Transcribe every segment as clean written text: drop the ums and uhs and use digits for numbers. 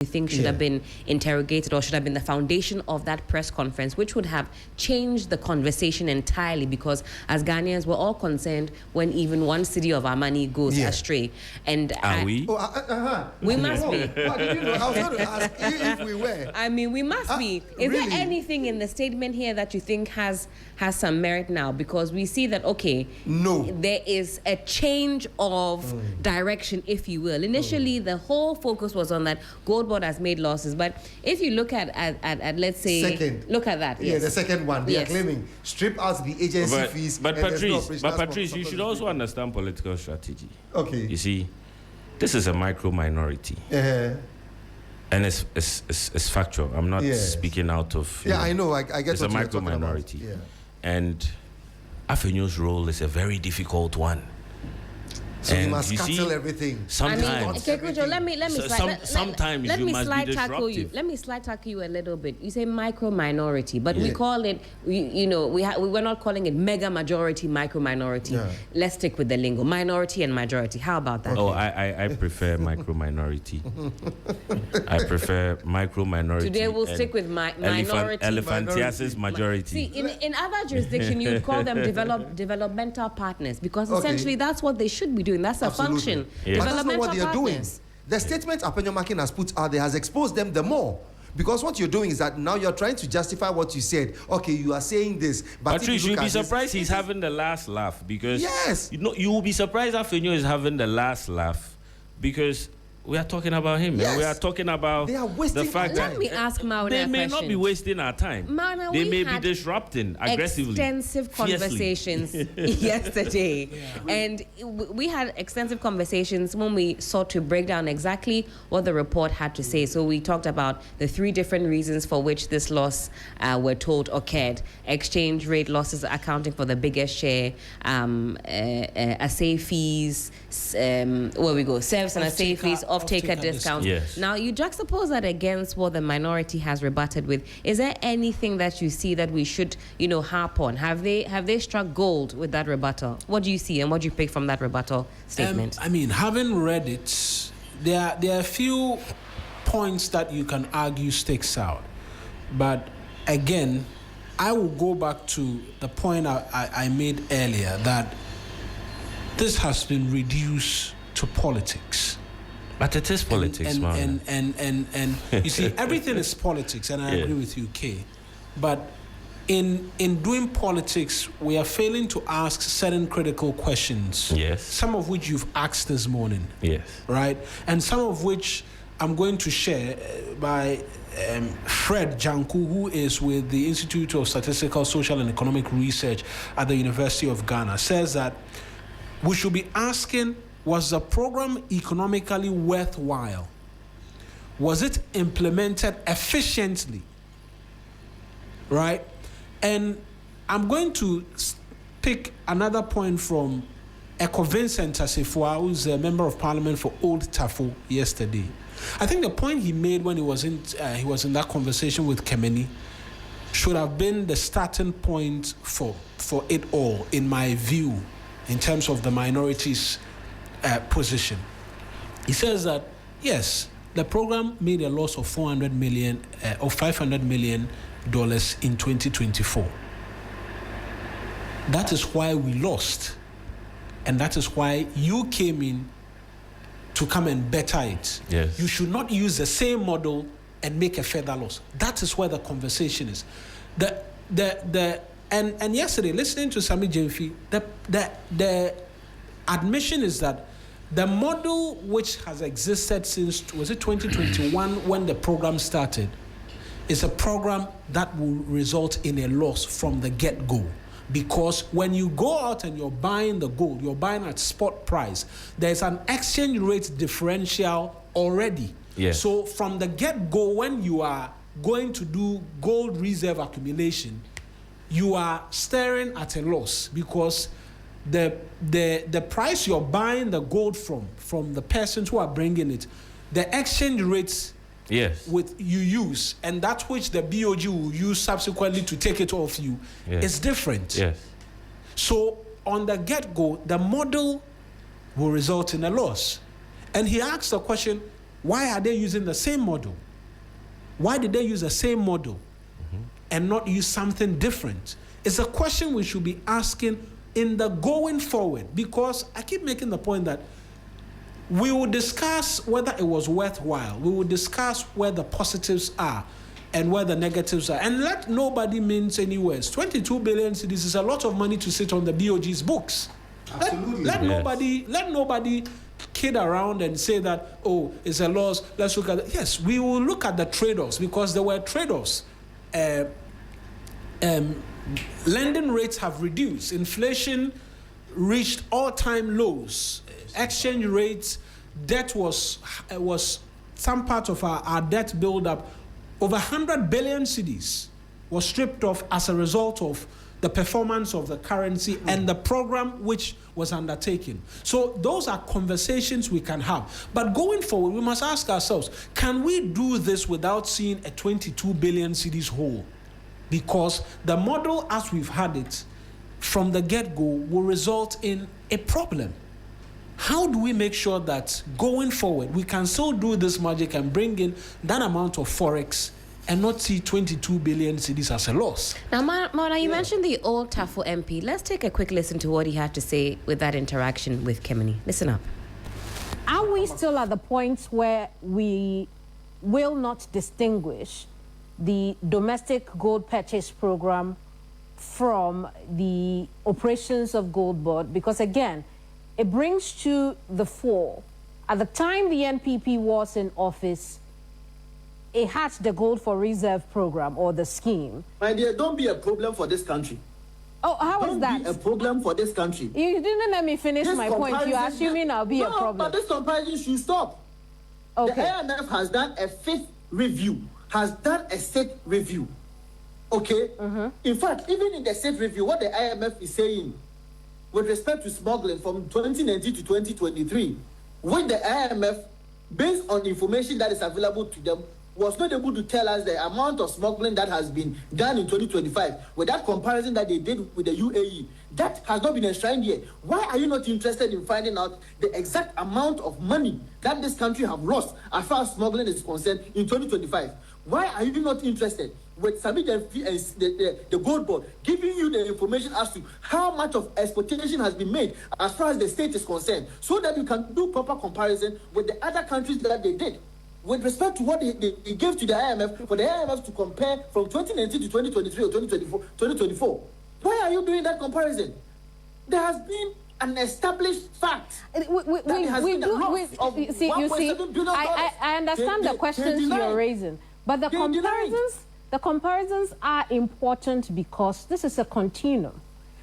you think should have been interrogated or should have been the foundation of that press conference, which would have changed the conversation entirely? Because as Ghanaians, we're all concerned when even one city of our money goes astray. And we? We must be. What did you know? I was going to ask you if we were. I mean, we must be. Is there anything in the statement here that you think has some merit now? Because we see that, there is a change of direction, if you will. Initially, the whole focus was on that Gold Board has made losses. But if you look at let's say... Look at that, Yeah, the second one. They are claiming strip out the agency fees. But Patrice, you should also understand political strategy. Okay. You see, this is a micro minority. And it's factual. I'm not speaking out of... I know. I get it's what a micro minority. And Afenyo's role is a very difficult one. So you must cancel everything. Sometimes. Let me slide tackle you. disruptive. Let me slide tackle you a little bit. You say micro minority, but we call it, we're not calling it mega majority, micro minority. Yeah. Let's stick with the lingo. Minority and majority. How about that? Oh, I prefer micro minority. I prefer micro minority. Today we'll stick with minority. Elephantiasis majority. See, in other jurisdictions, you'd call them developmental partners, because essentially that's what they should be doing. That's a function. But that's not what they are doing. The statement Apenyomakin has put out there has exposed them the more. Because what you're doing is that now you're trying to justify what you said. Okay, you are saying this, but Patrice, you'll be surprised he's having the last laugh, because you will be surprised Afenyo is having the last laugh, because we are talking about him. We are talking about the fact that let me ask Mauna they may not be wasting our time. Mauna, they may be disrupting aggressively. Extensive conversations yesterday. And we had extensive conversations when we sought to break down exactly what the report had to say. So we talked about the 3 different reasons for which this loss, we're told, occurred. Exchange rate losses accounting for the biggest share, assay fees, service and assay fees, off-taker discounts. Yes. Now, you juxtapose that against what the minority has rebutted with. Is there anything that you see that we should, harp on? Have they struck gold with that rebuttal? What do you see and what do you pick from that rebuttal statement? Having read it, there are a few points that you can argue sticks out. But again, I will go back to the point I made earlier, that this has been reduced to politics. But it is politics, man. And you see, everything is politics, and I agree with you, Kay. But in doing politics, we are failing to ask certain critical questions. Yes. Some of which you've asked this morning. Yes. Right? And some of which I'm going to share by Fred Janku, who is with the Institute of Statistical, Social and Economic Research at the University of Ghana, says that we should be asking, was the program economically worthwhile? Was it implemented efficiently? Right? And I'm going to pick another point from Echo Vincent Asifua, who's a member of parliament for Old Tafo yesterday. I think the point he made when he was in that conversation with Kemeni should have been the starting point for it all, in my view, in terms of the minorities' position. He says that, yes, the program made a loss of $400 million or $500 million in 2024. That is why we lost, and that is why you came in to come and better it. Yes. You should not use the same model and make a further loss. That is where the conversation is. And yesterday, listening to Sami Jemfi, the admission is that the model which has existed since, was it 2021 when the program started, is a program that will result in a loss from the get-go. Because when you go out and you're buying the gold, you're buying at spot price, there's an exchange rate differential already. Yes. So from the get-go, when you are going to do gold reserve accumulation, you are staring at a loss, because the price you're buying the gold from the persons who are bringing it, the exchange rates with you use, and that which the BOG will use subsequently to take it off you is different. Yes. So on the get-go, the model will result in a loss. And he asked the question, why are they using the same model? Why did they use the same model and not use something different? It's a question we should be asking in the going forward, because I keep making the point that we will discuss whether it was worthwhile. We will discuss where the positives are and where the negatives are. And let nobody mince any words. 22 billion cedis is a lot of money to sit on the BOG's books. Absolutely. Let nobody kid around and say that, oh, it's a loss. Let's look at it. Yes, we will look at the trade-offs, because there were trade-offs. Lending rates have reduced. Inflation reached all-time lows. Exchange rates, debt was some part of our debt build-up. Over 100 billion cedis was stripped off as a result of the performance of the currency and the program which was undertaken. So those are conversations we can have. But going forward, we must ask ourselves, can we do this without seeing a 22 billion cedis hole? Because the model as we've had it from the get-go will result in a problem. How do we make sure that going forward we can still do this magic and bring in that amount of forex and not see 22 billion cedis as a loss? Now, Mona, you mentioned the old TAFO MP. Let's take a quick listen to what he had to say with that interaction with Kemini. Listen up. Are we still at the point where we will not distinguish the domestic gold purchase program from the operations of Gold Board? Because again, it brings to the fore, at the time the NPP was in office, it had the Gold for Reserve program or the scheme. My dear, don't be a problem for this country. Oh, how is that? Don't be a problem for this country. You didn't let me finish my point. You're assuming I'll be a problem. But this comparison should stop. Okay. The IMF has done a fifth review, has done a sixth review. Okay? In fact, even in the sixth review, what the IMF is saying with respect to smuggling from 2019 to 2023, when the IMF, based on information that is available to them, was not able to tell us the amount of smuggling that has been done in 2025, with that comparison that they did with the UAE, that has not been enshrined yet. Why are you not interested in finding out the exact amount of money that this country have lost as far as smuggling is concerned in 2025? Why are you not interested with the Gold Board giving you the information as to how much of exportation has been made as far as the state is concerned, so that you can do proper comparison with the other countries that they did? With respect to what they gave to the IMF, for the IMF to compare from 2019 to 2023 or 2024. Why are you doing that comparison? There has been an established fact. I understand the questions you're raising, but the comparisons are important because this is a continuum.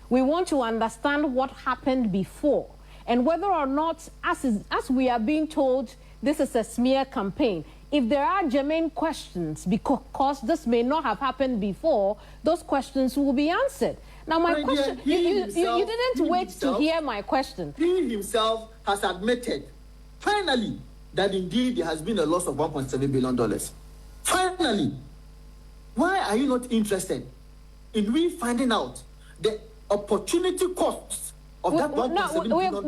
We want to understand what happened before and whether or not, as we are being told, this is a smear campaign. If there are germane questions, because this may not have happened before, those questions will be answered. Now, my question, you didn't wait to hear my question. He himself has admitted, finally, that indeed there has been a loss of $1.7 billion. Finally. Why are you not interested in we finding out the opportunity costs of that $1.7 billion?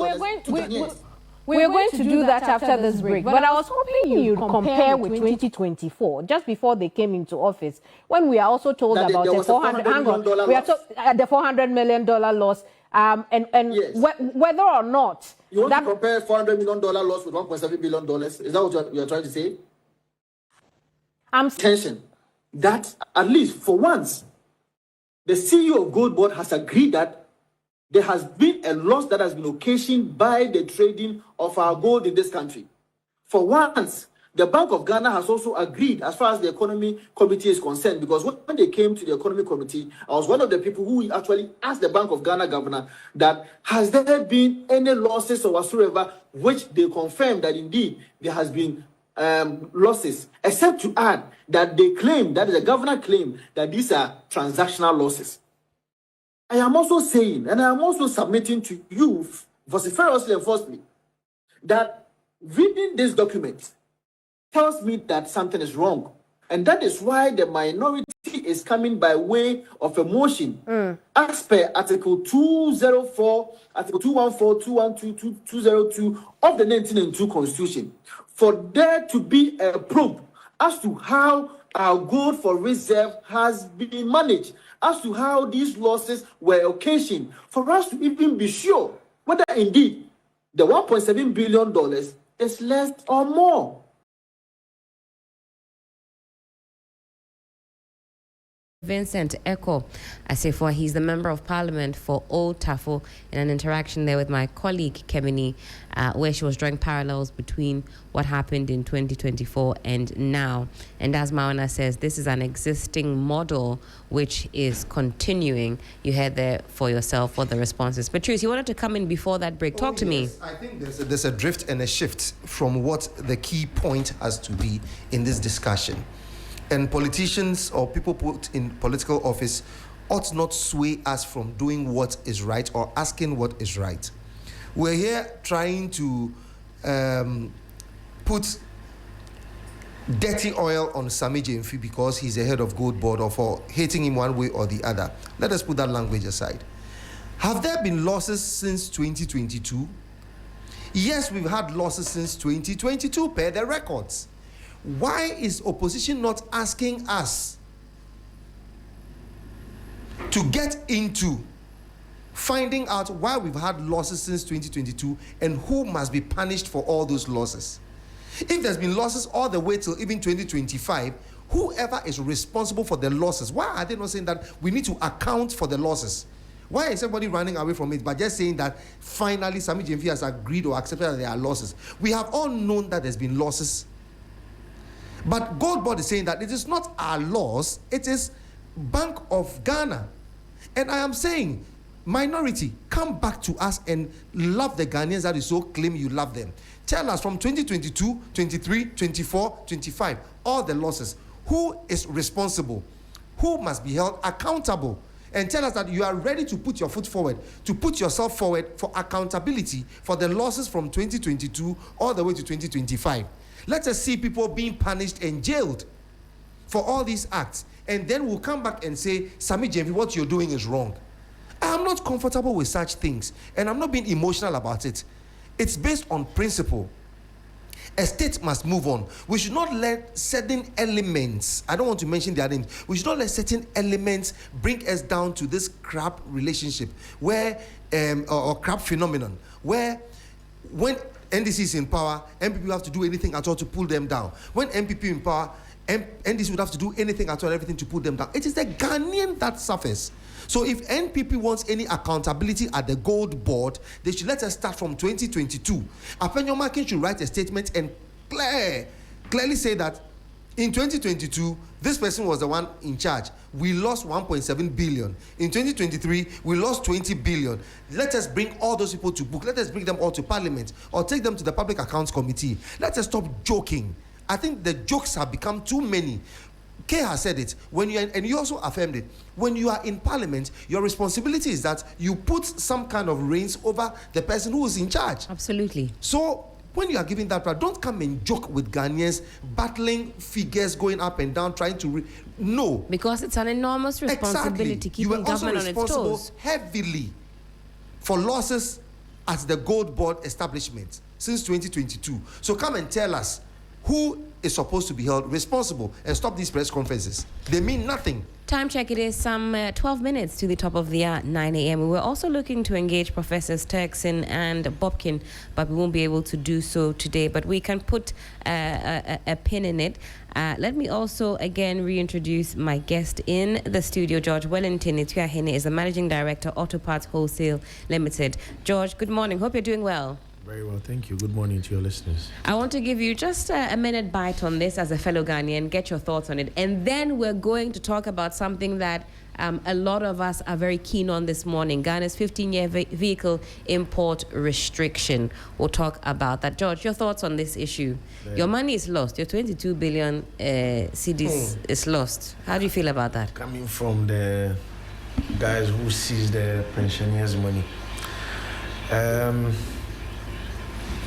We're going to do that after this break. But I was hoping you'd compare with 2024, just before they came into office, when we are also told that about the $400 million loss, yes. Whether or not... You want to compare $400 million loss with $1.7 billion? Is that what you're trying to say? Attention. That, at least for once, the CEO of Gold Board has agreed that there has been a loss that has been occasioned by the trading of our gold in this country. For once, the Bank of Ghana has also agreed as far as the economy committee is concerned, because when they came to the economy committee, I was one of the people who actually asked the Bank of Ghana governor that has there been any losses or whatsoever, which they confirmed that indeed there has been losses, except to add that they claim, that the governor claimed, that these are transactional losses. I am also saying, and I am also submitting to you, vociferously and forcefully, that reading this document tells me that something is wrong. And that is why the minority is coming by way of a motion, as per Article 204, Article 214, 212, 202 of the 1992 Constitution, for there to be a probe as to how our gold for reserve has been managed, as to how these losses were occasioned, for us to even be sure whether indeed the $1.7 billion is less or more. Vincent Echo Asefo, he's the Member of Parliament for Old Tafo, in an interaction there with my colleague Kemini, where she was drawing parallels between what happened in 2024 and now. And as Mawana says, this is an existing model which is continuing. You heard there for yourself what the response is. Patrice, you wanted to come in before that break. Talk to me. I think there's a drift and a shift from what the key point has to be in this discussion. And politicians or people put in political office ought not sway us from doing what is right or asking what is right. We're here trying to put dirty oil on Sami Jemfi because he's a head of Gold Board, or for hating him one way or the other. Let us put that language aside. Have there been losses since 2022? Yes, we've had losses since 2022 per the records. Why is opposition not asking us to get into finding out why we've had losses since 2022 and who must be punished for all those losses? If there's been losses all the way till even 2025, whoever is responsible for the losses, why are they not saying that we need to account for the losses? Why is everybody running away from it by just saying that finally Sami Jemfi has agreed or accepted that there are losses? We have all known that there's been losses. But Gold Board is saying that it is not our loss, it is Bank of Ghana. And I am saying, minority, come back to us and love the Ghanaians that you so claim you love them. Tell us from 2022, 23, 24, 25, all the losses. Who is responsible? Who must be held accountable? And tell us that you are ready to put your foot forward, to put yourself forward for accountability for the losses from 2022 all the way to 2025. Let us see people being punished and jailed for all these acts. And then we'll come back and say, Sami Jemfi, what you're doing is wrong. I'm not comfortable with such things. And I'm not being emotional about it. It's based on principle. A state must move on. We should not let certain elements, I don't want to mention their names, we should not let certain elements bring us down to this crap relationship where, or crap phenomenon, where when NDC is in power, MPP have to do anything at all to pull them down. When MPP in power, NDC would have to do anything at all, everything to pull them down. It is the Ghanaian that suffers. So if NPP wants any accountability at the Gold Board, they should let us start from 2022. Apenyomakin should write a statement and clearly say that in 2022, this person was the one in charge. We lost 1.7 billion. In 2023, we lost 20 billion. Let us bring all those people to book. Let us bring them all to Parliament or take them to the Public Accounts Committee. Let us stop joking. I think the jokes have become too many. Kay has said it, when you are, and you also affirmed it. When you are in Parliament, your responsibility is that you put some kind of reins over the person who is in charge. Absolutely. So when you are giving that part, don't come and joke with Ghanaians battling figures going up and down, trying to no. Because it's an enormous responsibility, exactly. Keeping government on its toes. You are also responsible heavily for losses at the Gold Board establishment since 2022. So come and tell us who is supposed to be held responsible and stop these press conferences. They mean nothing. Time check, it is some 12 minutes to the top of the hour, 9 a.m. We were also looking to engage Professors Turkson and Bobkin, but we won't be able to do so today. But we can put a pin in it. Let me also again reintroduce my guest in the studio. George Wellington Ituahene is the Managing Director, Auto Parts Wholesale Limited. George, good morning. Hope you're doing well. Very well, thank you. Good morning to your listeners. I want to give you just a minute bite on this as a fellow Ghanaian, get your thoughts on it. And then we're going to talk about something that a lot of us are very keen on this morning, Ghana's 15-year vehicle import restriction. We'll talk about that. George, your thoughts on this issue? Your money is lost. Your 22 billion cedis is lost. How do you feel about that? Coming from the guys who seized the pensioners' money.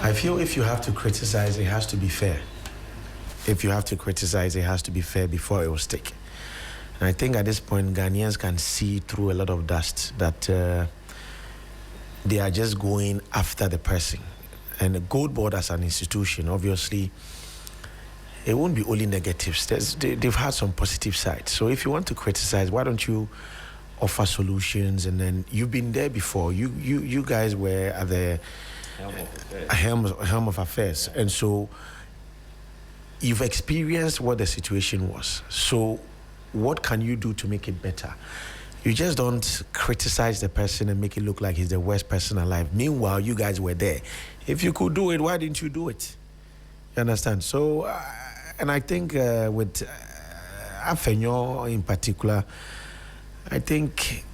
I feel if you have to criticize, it has to be fair. If you have to criticize, it has to be fair before it will stick. And I think at this point, Ghanaians can see through a lot of dust that they are just going after the person. And the Gold Board as an institution, obviously, it won't be only negatives. They've had some positive sides. So if you want to criticize, why don't you offer solutions? And then you've been there before. You guys were at the helm of affairs. And so you've experienced what the situation was. So what can you do to make it better? You just don't criticize the person and make it look like he's the worst person alive. Meanwhile, you guys were there. If you could do it, why didn't you do it? You understand? So, and I think with Afenyo in particular, I think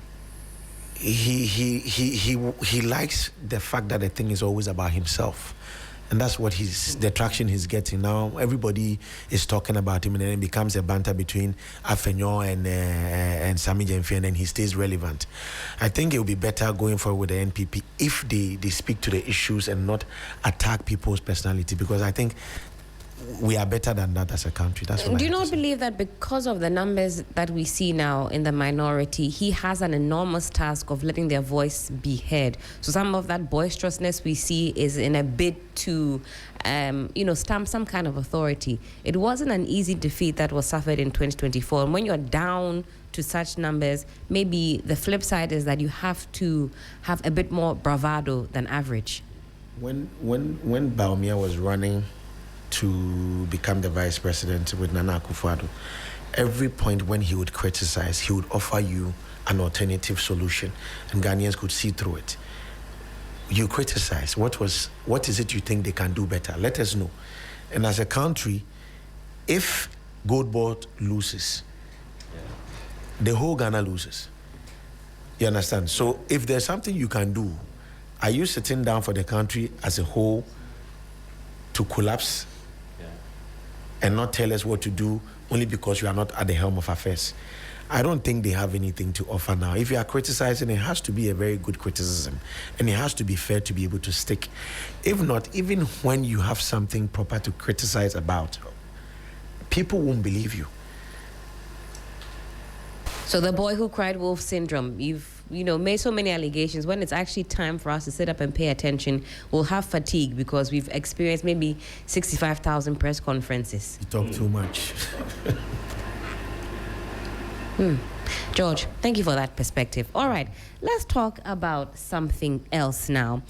he likes the fact that the thing is always about himself. And that's what the traction he's getting now. Everybody is talking about him, and then it becomes a banter between Afenyo and Sami Jemfi, and then he stays relevant. I think it will be better going forward with the NPP if they speak to the issues and not attack people's personality, because I think we are better than that as a country. That's what Do you not believe that because of the numbers that we see now in the minority, he has an enormous task of letting their voice be heard? So some of that boisterousness we see is in a bid to, stamp some kind of authority. It wasn't an easy defeat that was suffered in 2024. And when you're down to such numbers, maybe the flip side is that you have to have a bit more bravado than average. When Baumia was running to become the vice president with Nana Akufo-Addo, every point when he would criticize, he would offer you an alternative solution, and Ghanaians could see through it. You criticize. What is it you think they can do better? Let us know. And as a country, if Gold Board loses, the whole Ghana loses. You understand? So if there's something you can do, are you sitting down for the country as a whole to collapse and not tell us what to do only because you are not at the helm of affairs? I don't think they have anything to offer now. If you are criticizing, it has to be a very good criticism, and it has to be fair to be able to stick. If not, even when you have something proper to criticize about, people won't believe you. So the boy who cried wolf syndrome, you've made so many allegations. When it's actually time for us to sit up and pay attention, we'll have fatigue because we've experienced maybe 65,000 press conferences. You talk too much. George, thank you for that perspective. All right, let's talk about something else now.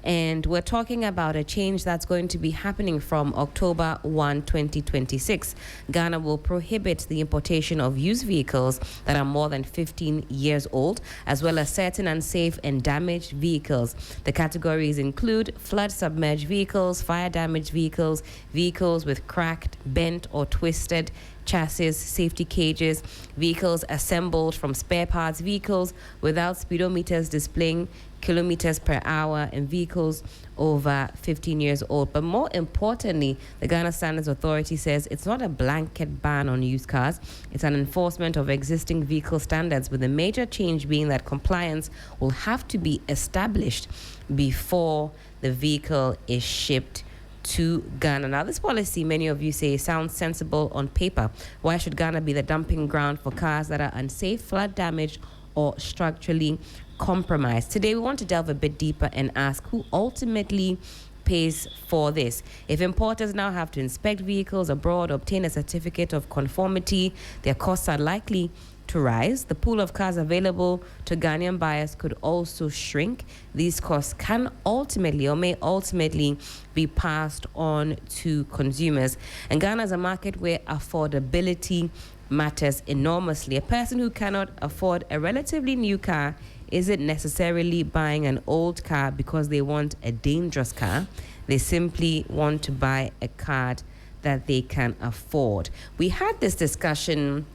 And we're talking about a change that's going to be happening from October 1, 2026. Ghana will prohibit the importation of used vehicles that are more than 15 years old, as well as certain unsafe and damaged vehicles. The categories include flood-submerged vehicles, fire-damaged vehicles, vehicles with cracked, bent, or twisted chassis, safety cages, vehicles assembled from spare parts, vehicles without speedometers displaying kilometers per hour, and vehicles over 15 years old. But more importantly, the Ghana Standards Authority says it's not a blanket ban on used cars. It's an enforcement of existing vehicle standards, with a major change being that compliance will have to be established before the vehicle is shipped to Ghana. Now, this policy, many of you say, sounds sensible on paper. Why should Ghana be the dumping ground for cars that are unsafe, flood damaged, or structurally compromised? Today, we want to delve a bit deeper and ask who ultimately pays for this. If importers now have to inspect vehicles abroad, obtain a certificate of conformity, their costs are likely to rise. The pool of cars available to Ghanaian buyers could also shrink. These costs can ultimately, or may ultimately, be passed on to consumers. And Ghana is a market where affordability matters enormously. A person who cannot afford a relatively new car isn't necessarily buying an old car because they want a dangerous car. They simply want to buy a car that they can afford. We had this discussion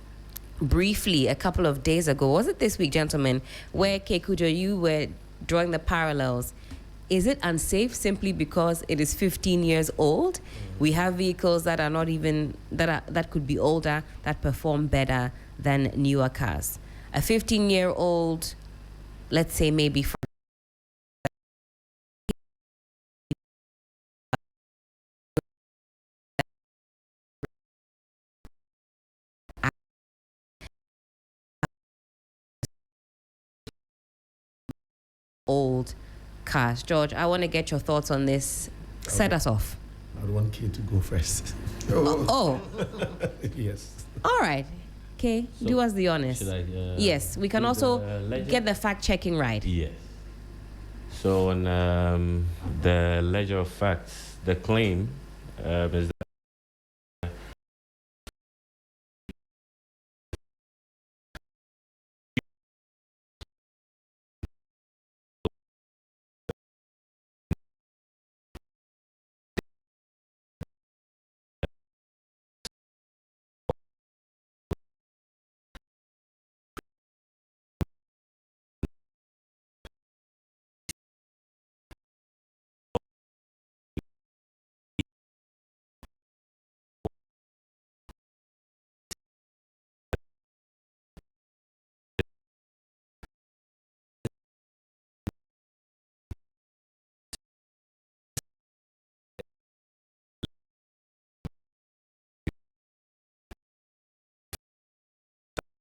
briefly a couple of days ago. Was it this week, gentlemen, where Kekujo, you were drawing the parallels? Is it unsafe simply because it is 15 years old? We have vehicles that are not even, that could be older, that perform better than newer cars. A 15-year-old, let's say maybe from old cars. George, I want to get your thoughts on this Set us off. I want Kay to go first. Oh. Yes. All right. Okay, so do us the honors. Yes, we can also get the fact checking right. Yes. So on the ledger of facts, the claim is that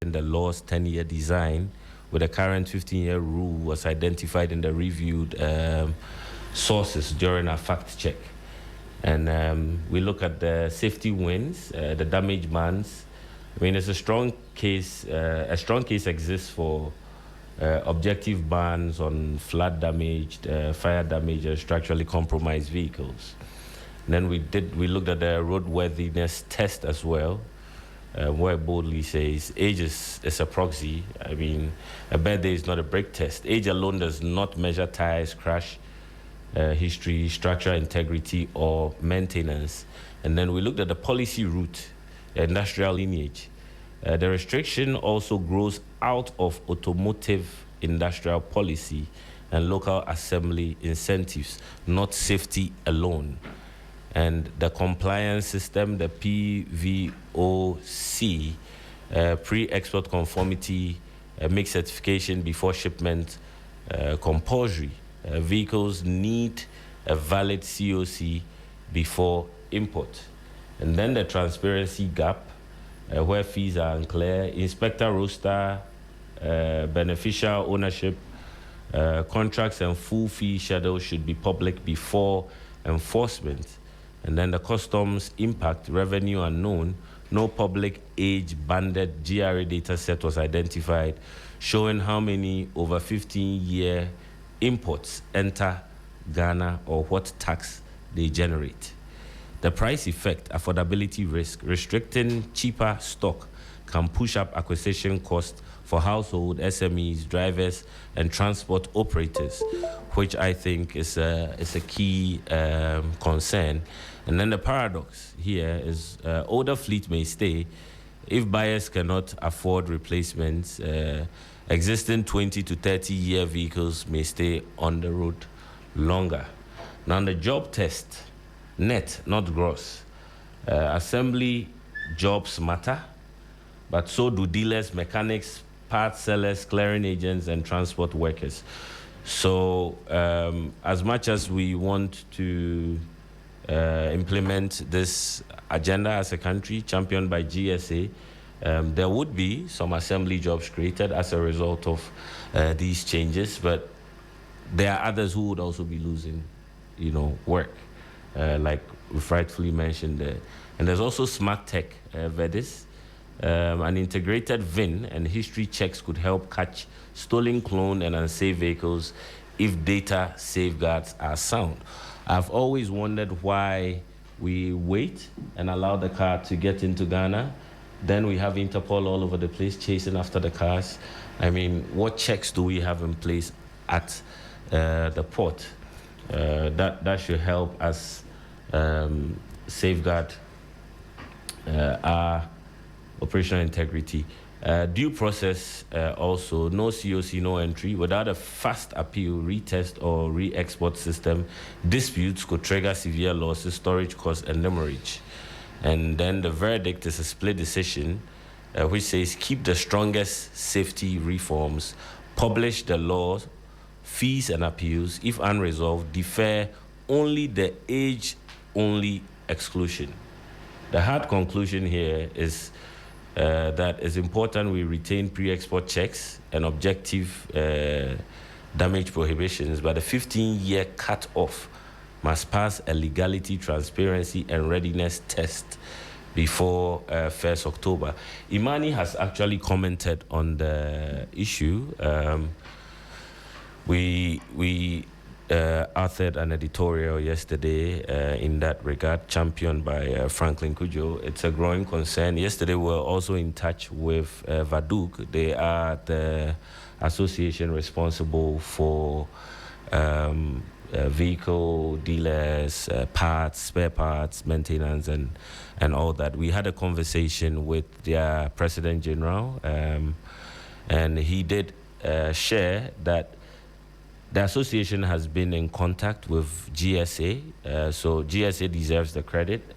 in the law's 10-year design with the current 15-year rule was identified in the reviewed sources during our fact check. And we look at the safety wins, the damage bans. I mean, there's a strong case exists for objective bans on flood damaged, fire damaged, or structurally compromised vehicles. And then we looked at the roadworthiness test as well, where it boldly says age is a proxy. I mean, a birthday is not a brake test. Age alone does not measure tires, crash history, structural integrity, or maintenance. And then we looked at the policy route, industrial lineage. The restriction also grows out of automotive industrial policy and local assembly incentives, not safety alone. And the compliance system, the PVOC, pre-export conformity, mixed certification before shipment, compulsory. Vehicles need a valid COC before import. And then the transparency gap, where fees are unclear, inspector roster, beneficial ownership, contracts and full fee schedules should be public before enforcement. And then the customs impact, revenue unknown, no public age banded GRA data set was identified, showing how many over 15-year imports enter Ghana or what tax they generate. The price effect, affordability risk, restricting cheaper stock can push up acquisition costs for household, SMEs, drivers, and transport operators, which I think is a key concern. And then the paradox here is older fleet may stay if buyers cannot afford replacements. Existing 20 to 30-year vehicles may stay on the road longer. Now, the job test, net, not gross. Assembly jobs matter, but so do dealers, mechanics, parts sellers, clearing agents, and transport workers. So as much as we want to implement this agenda as a country championed by GSA, there would be some assembly jobs created as a result of these changes, but there are others who would also be losing, work, like we've rightfully mentioned there. And there's also smart tech, VEDIS. An integrated VIN and history checks could help catch stolen, cloned, and unsafe vehicles if data safeguards are sound. I've always wondered why we wait and allow the car to get into Ghana. Then we have Interpol all over the place chasing after the cars. I mean, what checks do we have in place at the port? That should help us safeguard our operational integrity. Due process also, no COC, no entry. Without a fast appeal, retest, or re-export system, disputes could trigger severe losses, storage costs, and demurrage. And then the verdict is a split decision, which says keep the strongest safety reforms, publish the laws, fees and appeals. If unresolved, defer only the age-only exclusion. The hard conclusion here is that it's important we retain pre-export checks and objective damage prohibitions, but the 15-year cut-off must pass a legality, transparency, and readiness test before 1st October. Imani has actually commented on the issue. We authored an editorial yesterday in that regard, championed by Franklin Kujo. It's a growing concern. Yesterday, we were also in touch with VADUC. They are the association responsible for vehicle dealers, parts, spare parts, maintenance, and all that. We had a conversation with their President General, and he did share that the association has been in contact with GSA, so GSA deserves the credit.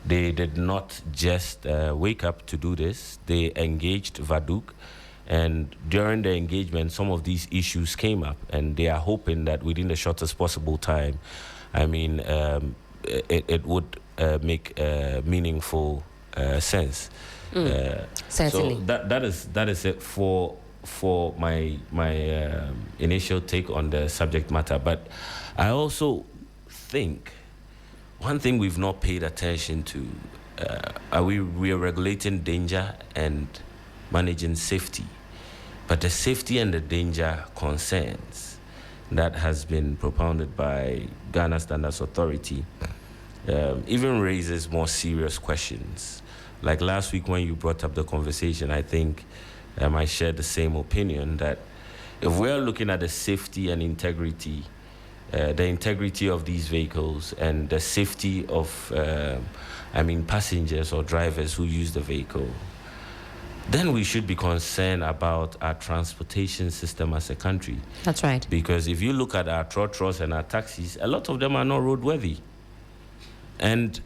They did not just wake up to do this. They engaged VADUC, and during the engagement, some of these issues came up, and they are hoping that within the shortest possible time, it would make meaningful sense. Certainly. So that is it for my initial take on the subject matter. But I also think one thing we've not paid attention to, we are regulating danger and managing safety, but the safety and the danger concerns that has been propounded by Ghana Standards Authority even raises more serious questions. Like last week when you brought up the conversation, I think I shared the same opinion that if we're looking at the safety and integrity, the integrity of these vehicles and the safety of, passengers or drivers who use the vehicle, then we should be concerned about our transportation system as a country. That's right. Because if you look at our trotros and our taxis, a lot of them are not roadworthy. And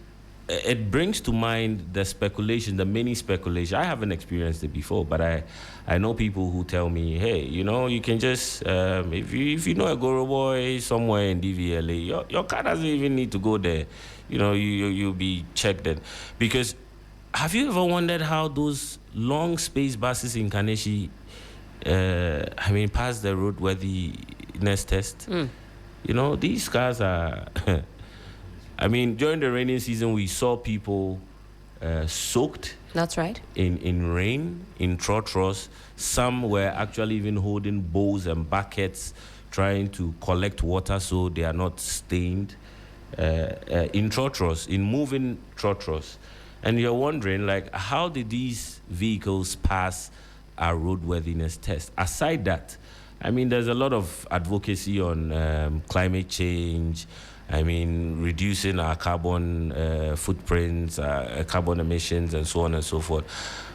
it brings to mind the speculation, the many speculation. I haven't experienced it before, but I know people who tell me, hey, you can just, if you know a Goro boy somewhere in DVLA, your car doesn't even need to go there. You'll be checked in. Because have you ever wondered how those long space buses in Kaneshi, pass the roadworthiness test? These cars are... during the rainy season, we saw people soaked. That's right. In rain, in trotros. Some were actually even holding bowls and buckets, trying to collect water so they are not stained. In trotros, in moving trotros. And you're wondering, how did these vehicles pass our roadworthiness test? Aside that, there's a lot of advocacy on climate change, reducing our carbon footprints, carbon emissions, and so on and so forth.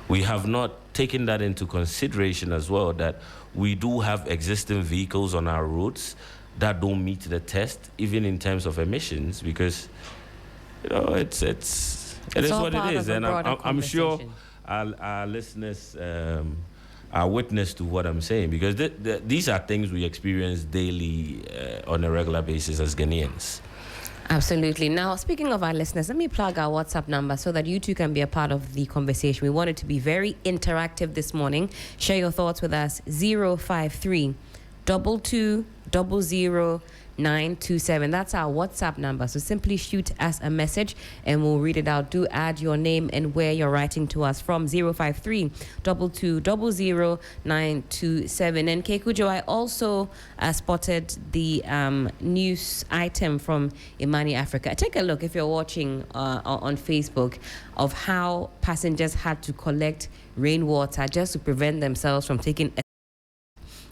We have not taken that into consideration as well, that we do have existing vehicles on our roads that don't meet the test, even in terms of emissions, because, it is what it is. And I'm sure our listeners are witness to what I'm saying, because these are things we experience daily on a regular basis as Ghanaians. Absolutely. Now, speaking of our listeners, let me plug our WhatsApp number so that you too can be a part of the conversation. We want it to be very interactive this morning. Share your thoughts with us. 053 22 00 927. That's our WhatsApp number. So simply shoot us a message and we'll read it out. Do add your name and where you're writing to us from. 053 22 00 927. And Kekujo, I also spotted the news item from Imani Africa. Take a look if you're watching on Facebook of how passengers had to collect rainwater just to prevent themselves from taking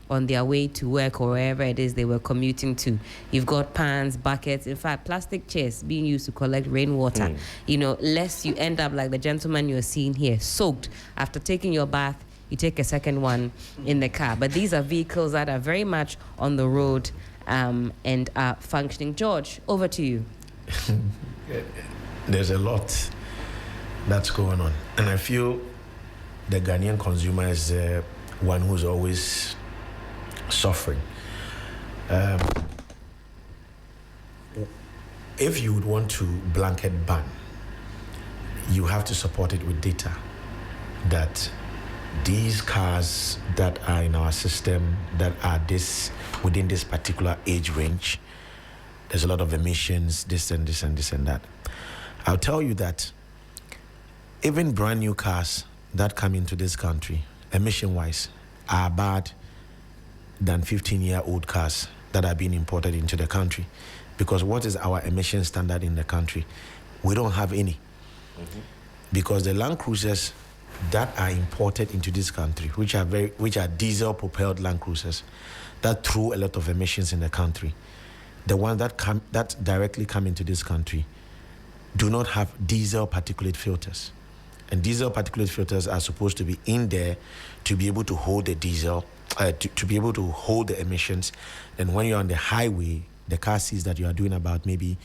on their way to work or wherever it is they were commuting to. You've got pans, buckets, in fact, plastic chairs being used to collect rainwater. Lest you end up like the gentleman you're seeing here, soaked. After taking your bath, you take a second one in the car. But these are vehicles that are very much on the road and are functioning. George, over to you. There's a lot that's going on. And I feel the Ghanaian consumer is one who's always suffering. If you would want to blanket ban, you have to support it with data that these cars that are in our system that are within this particular age range there's a lot of emissions, this and this and this and that. I'll tell you that even brand new cars that come into this country, emission-wise, are bad than 15-year-old cars that are being imported into the country. Because what is our emission standard in the country? We don't have any. Mm-hmm. Because the Land Cruisers that are imported into this country, which are diesel-propelled Land Cruisers, that throw a lot of emissions in the country, the ones that directly come into this country do not have diesel particulate filters. And diesel particulate filters are supposed to be in there to be able to hold the diesel, to be able to hold the emissions. And when you're on the highway, the car sees that you are doing about maybe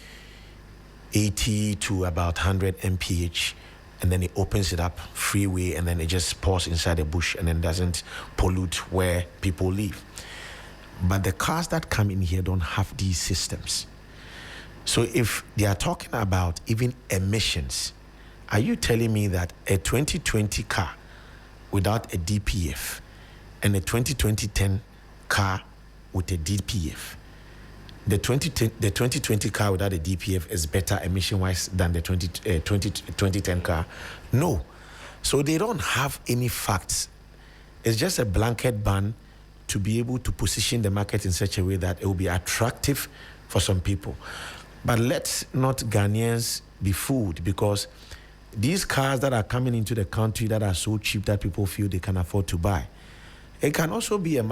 80 to about 100 mph, and then it opens it up freeway, and then it just pours inside the bush and then doesn't pollute where people live. But the cars that come in here don't have these systems. So if they are talking about even emissions, are you telling me that a 2020 car without a DPF and a 2010 car with a DPF, the 2020 car without a DPF is better emission-wise than the 2010 car? No. So they don't have any facts. It's just a blanket ban to be able to position the market in such a way that it will be attractive for some people. But let's not Ghanaians be fooled, because these cars that are coming into the country that are so cheap that people feel they can afford to buy, it can also be a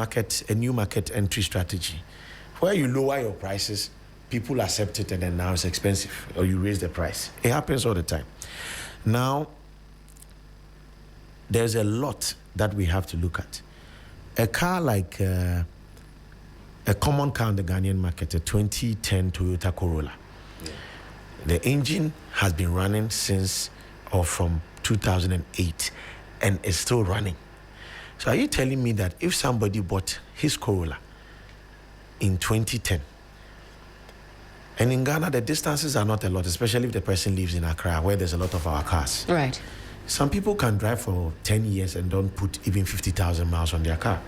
new market entry strategy, where you lower your prices, people accept it, and then now it's expensive, or you raise the price. It happens all the time. Now, there's a lot that we have to look at. A car like a common car in the Ghanaian market, a 2010 Toyota Corolla. Yeah. The engine has been running from 2008 and is still running. So are you telling me that if somebody bought his Corolla in 2010, and in Ghana the distances are not a lot, especially if the person lives in Accra where there's a lot of our cars. Right. Some people can drive for 10 years and don't put even 50,000 miles on their car.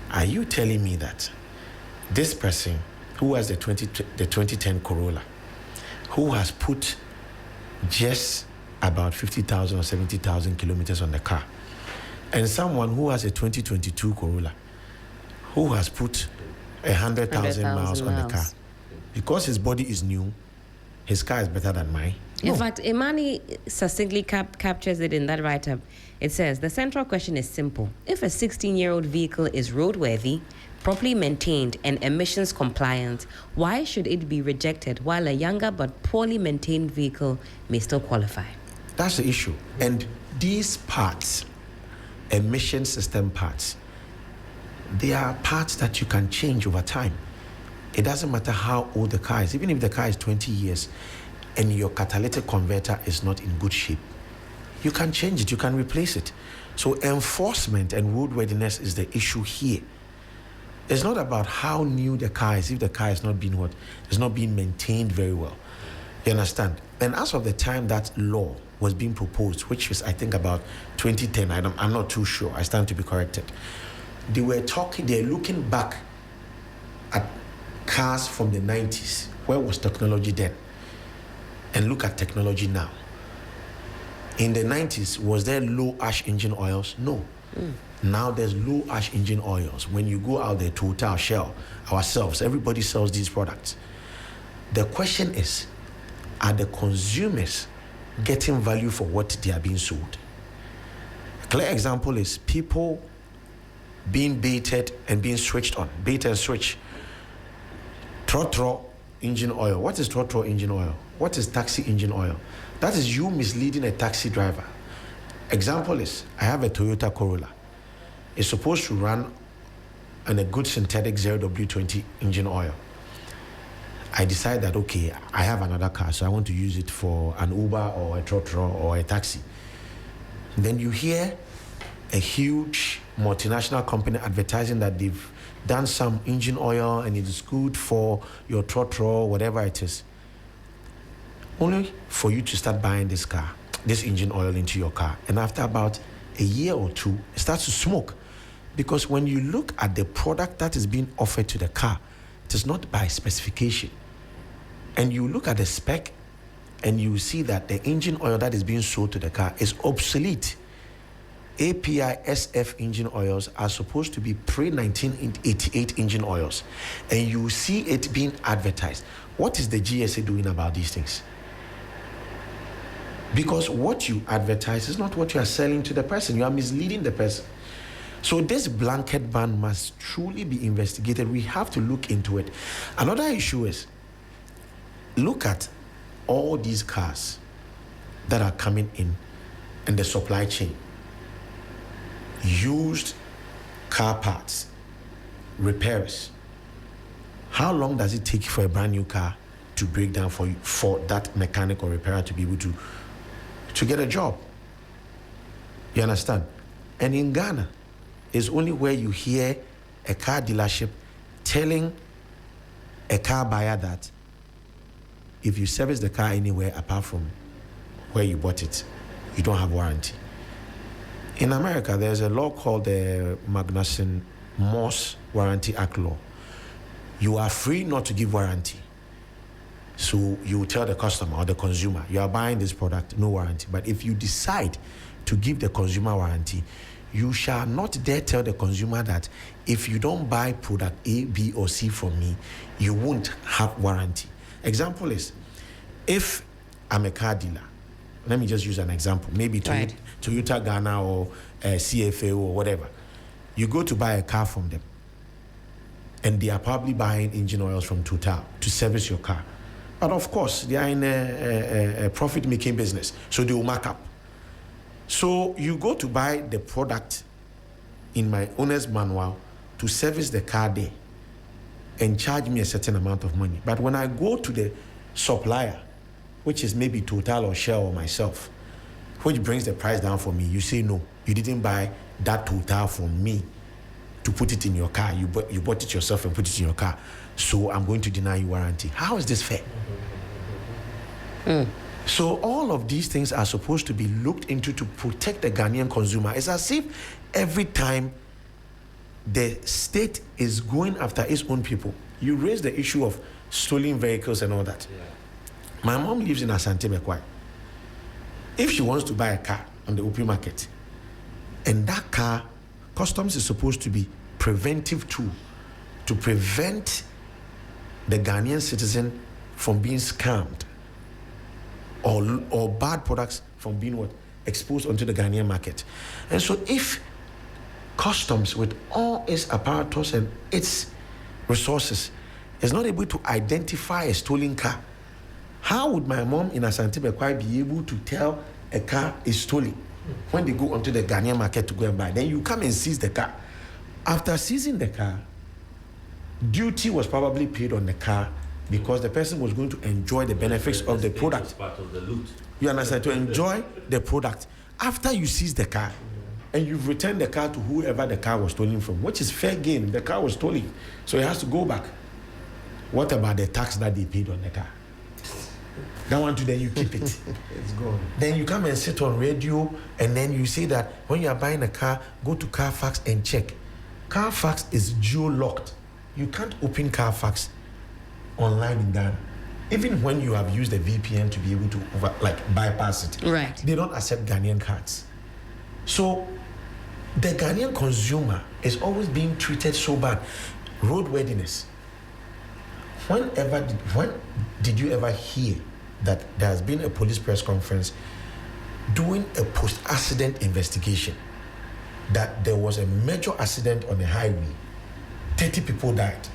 Are you telling me that this person who has the 2010 Corolla, who has put just about 50,000 or 70,000 kilometers on the car, and someone who has a 2022 Corolla, who has put 100,000 miles on the car, because his body is new, his car is better than mine? In fact, Imani succinctly captures it in that write-up. It says, the central question is simple. If a 16-year-old vehicle is roadworthy, properly maintained, and emissions compliant, why should it be rejected while a younger but poorly maintained vehicle may still qualify? That's the issue. And these parts, emission system parts, they are parts that you can change over time. It doesn't matter how old the car is. Even if the car is 20 years and your catalytic converter is not in good shape, you can change it, you can replace it. So enforcement and roadworthiness is the issue here. It's not about how new the car is, if the car is not being it's not being maintained very well. You understand? And as of the time that law was being proposed, which was, I think, about 2010, I'm not too sure, I stand to be corrected. They're looking back at cars from the 90s. Where was technology then? And look at technology now. In the 90s, was there low ash engine oils? No. Now there's low ash engine oils. When you go out there, Total, Shell, ourselves, everybody sells these products. The question is, are the consumers getting value for what they are being sold? A clear example is people being baited and being switched on. Bait and switch. Trotro engine oil. What is Trotro engine oil? What is taxi engine oil? That is you misleading a taxi driver. Example is, I have a Toyota Corolla. It's supposed to run on a good synthetic 0W20 engine oil. I decide that, okay, I have another car, so I want to use it for an Uber or a Trotro or a taxi. And then you hear a huge multinational company advertising that they've done some engine oil and it is good for your Trotro, whatever it is. Only for you to start buying this engine oil into your car. And after about a year or two, it starts to smoke. Because when you look at the product that is being offered to the car, it is not by specification. and you look at the spec and you see that the engine oil that is being sold to the car is obsolete. API SF engine oils are supposed to be pre-1988 engine oils, and you see it being advertised. What is the GSA doing about these things? Because what you advertise is not what you are selling to the person. You are misleading the person. So this blanket ban must truly be investigated. We have to look into it. Another issue is, look at all these cars that are coming in the supply chain. Used car parts, repairs. How long does it take for a brand new car to break down for that mechanic or repairer to be able to get a job? You understand? And in Ghana, is only where you hear a car dealership telling a car buyer that if you service the car anywhere apart from where you bought it, you don't have warranty. In America, there's a law called the Magnuson-Moss Warranty Act law. You are free not to give warranty. So you tell the customer or the consumer, you are buying this product, no warranty. But if you decide to give the consumer warranty, you shall not dare tell the consumer that if you don't buy product A, B, or C from me, you won't have warranty. Example is, if I'm a car dealer, let me just use an example, maybe Toyota Ghana or CFA or whatever. You go to buy a car from them, and they are probably buying engine oils from Total to service your car. But of course, they are in a profit-making business, so they will mark up. So you go to buy the product in my owner's manual to service the car there and charge me a certain amount of money. But when I go to the supplier, which is maybe Total or Shell or myself, which brings the price down for me, you say, no, you didn't buy that Total from me to put it in your car. You bought it yourself and put it in your car. So I'm going to deny you warranty. How is this fair? So all of these things are supposed to be looked into to protect the Ghanaian consumer. It's as if every time the state is going after its own people, you raise the issue of stolen vehicles and all that. Yeah. My mom lives in Asante Bekwai. If she wants to buy a car on the open market, and that car, customs is supposed to be preventive tool to prevent the Ghanaian citizen from being scammed or bad products from being exposed onto the Ghanaian market. And so if customs with all its apparatus and its resources is not able to identify a stolen car, how would my mom in Asante Bekwai be able to tell a car is stolen when they go onto the Ghanaian market to go and buy? Then you come and seize the car. After seizing the car, duty was probably paid on the car because the person was going to enjoy the benefits of the product. Was part of the loot. You understand? To enjoy the product. After you seize the car and you've returned the car to whoever the car was stolen from, which is fair game, the car was stolen, so it has to go back. What about the tax that they paid on the car? That one too, then you keep it. It's gone. Then you come and sit on radio and then you say that when you are buying a car, go to Carfax and check. Carfax is geo-locked. You can't open Carfax online in Ghana. Even when you have used a VPN to be able to bypass it. Right. They don't accept Ghanaian cards. So the Ghanaian consumer is always being treated so bad. Roadworthiness. When did you ever hear that there has been a police press conference doing a post-accident investigation that there was a major accident on the highway, 30 people died,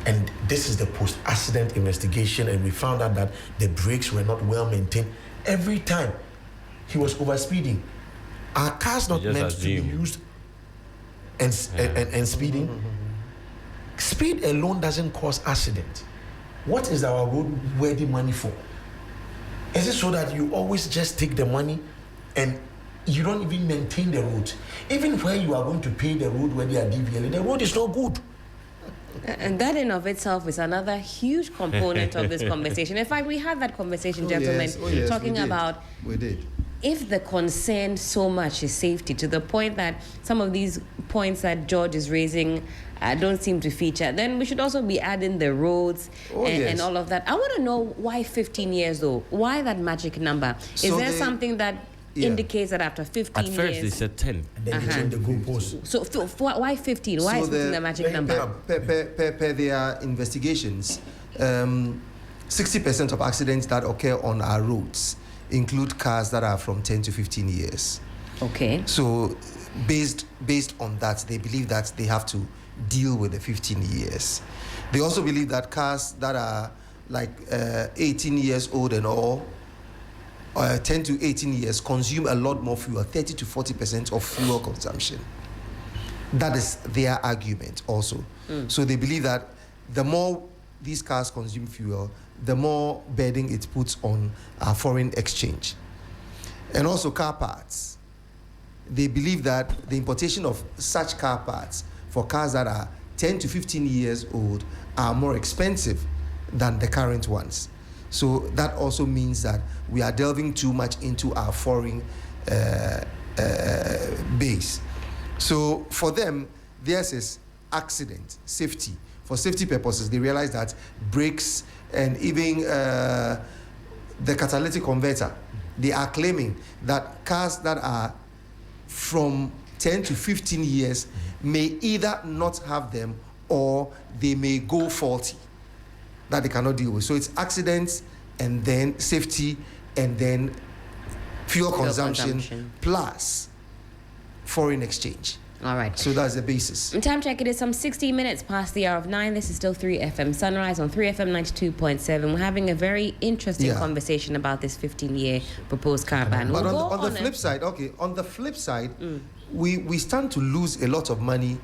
and this is the post-accident investigation, and we found out that the brakes were not well maintained? Every time he was overspeeding. Are cars not meant to be used and speeding? Speed alone doesn't cause accident. What is our roadworthy money for? Is it so that you always just take the money and you don't even maintain the road? Even where you are going to pay the roadworthy at DVLA, the road is not good. And that in of itself is another huge component of this conversation. In fact, we had that conversation, gentlemen, talking about... We did. if the concern so much is safety, to the point that some of these points that George is raising don't seem to feature, then we should also be adding the roads and all of that. I want to know why 15 years though? Why that magic number? Is there something that indicates that after 15 years? At first they said 10. And then they change the goalpost. So why 15? Why is 15 the magic number? Per their investigations, 60% of accidents that occur on our roads include cars that are from 10 to 15 years. Okay. So based on that, they believe that they have to deal with the 15 years. They also believe that cars that are like 18 years old and all, 10 to 18 years, consume a lot more fuel, 30 to 40% of fuel consumption. That is their argument also. So they believe that the more these cars consume fuel, the more burden it puts on our foreign exchange. And also car parts. They believe that the importation of such car parts for cars that are 10 to 15 years old are more expensive than the current ones. So that also means that we are delving too much into our foreign base. So for them, theirs is accident, safety. For safety purposes, they realize that brakes and even the catalytic converter, they are claiming that cars that are from 10 to 15 years may either not have them or they may go faulty, that they cannot deal with. So it's accidents and then safety and then fuel consumption plus foreign exchange. All right. So that's the basis. Time check, it is some 60 minutes past the hour of 9. This is still 3FM Sunrise on 3FM 92.7. We're having a very interesting conversation about this 15-year proposed car ban. But on the flip side, we stand to lose a lot of money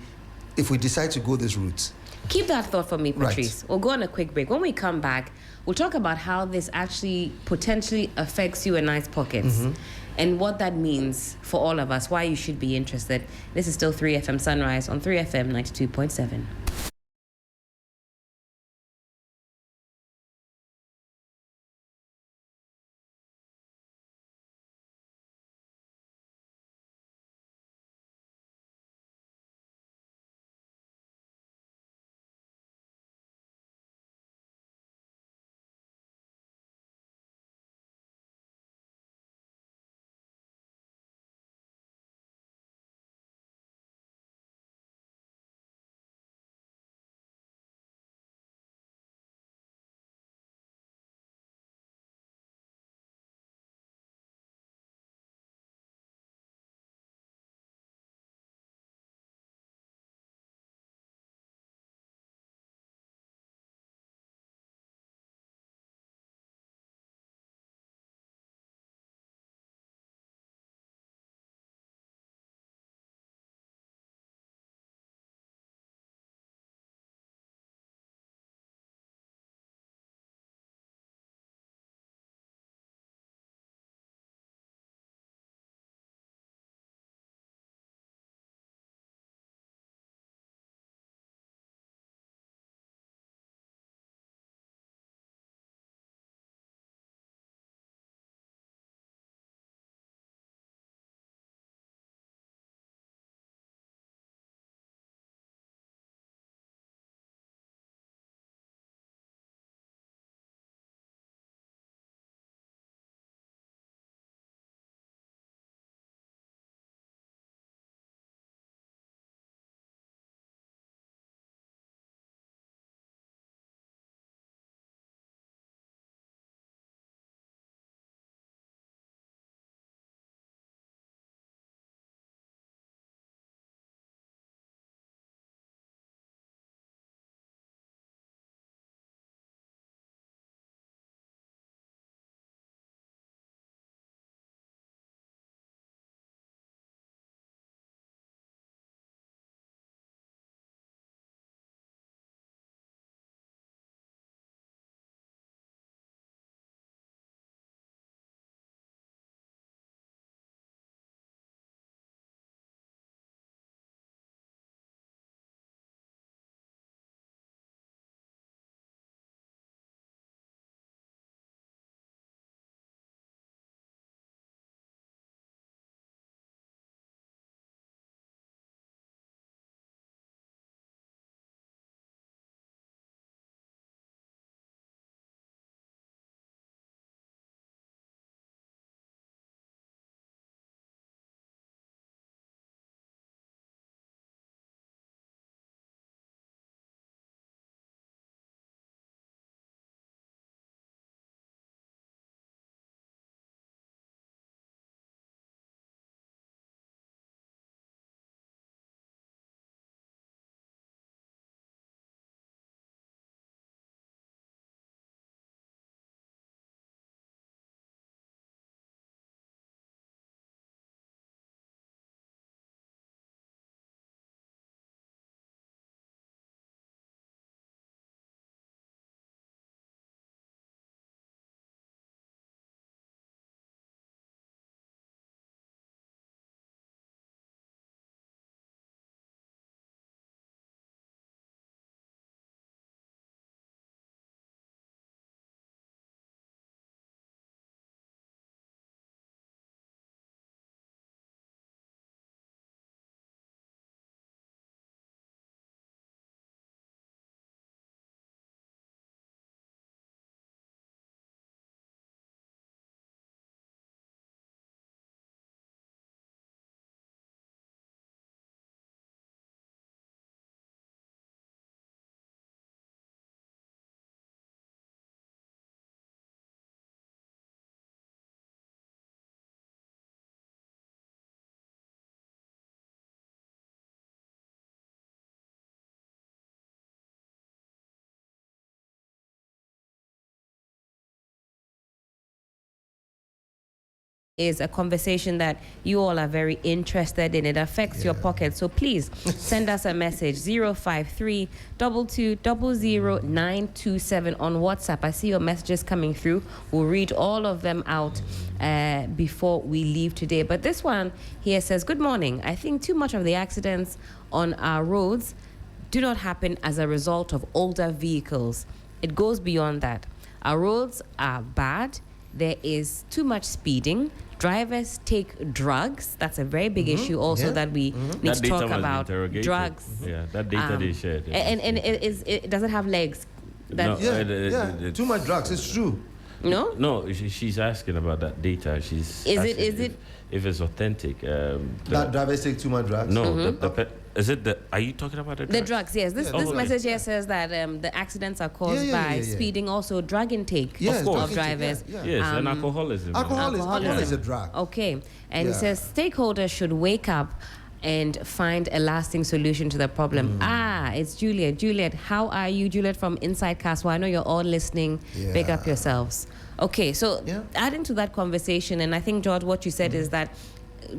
if we decide to go this route. Keep that thought for me, Patrice. Right. We'll go on a quick break. When we come back, we'll talk about how this actually potentially affects you and I's pockets. And what that means for all of us, why you should be interested. This is still 3FM Sunrise on 3FM 92.7. is a conversation that you all are very interested in. It affects your pocket. So please send us a message 053 2200 927 on WhatsApp. I see your messages coming through. We'll read all of them out before we leave today. But this one here says, good morning. I think too much of the accidents on our roads do not happen as a result of older vehicles. It goes beyond that. Our roads are bad. There is too much speeding. Drivers take drugs. That's a very big issue also that we need to talk about. Drugs. Yeah, that data they shared. And it does it have legs? No, too much drugs. It's true. No? No, she's asking about that data. Is it if it's authentic? That drivers take too much drugs? No, are you talking about the drugs? The drugs, yes. This message here says that the accidents are caused by speeding, also drug intake of drivers. Yes, and alcoholism. Alcohol is a drug. Okay. And it says stakeholders should wake up and find a lasting solution to the problem. It's Juliet. Juliet, how are you? Juliet from Inside Castle. I know you're all listening. Big up yourselves. Okay, so adding to that conversation, and I think, George, what you said is that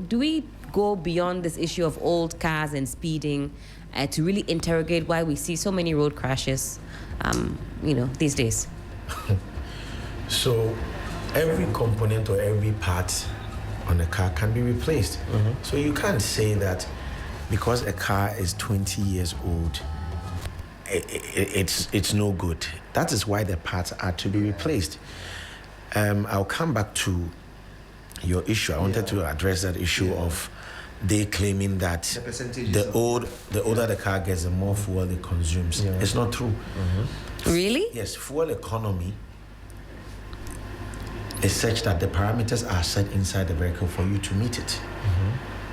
do we go beyond this issue of old cars and speeding to really interrogate why we see so many road crashes, these days? So every component or every part on a car can be replaced. So you can't say that because a car is 20 years old, it's no good. That is why the parts are to be replaced. I'll come back to your issue. I wanted to address that issue of they claiming that the older the car gets, the more fuel it consumes. It's not true. Really? Yes, fuel economy is such that the parameters are set inside the vehicle for you to meet it.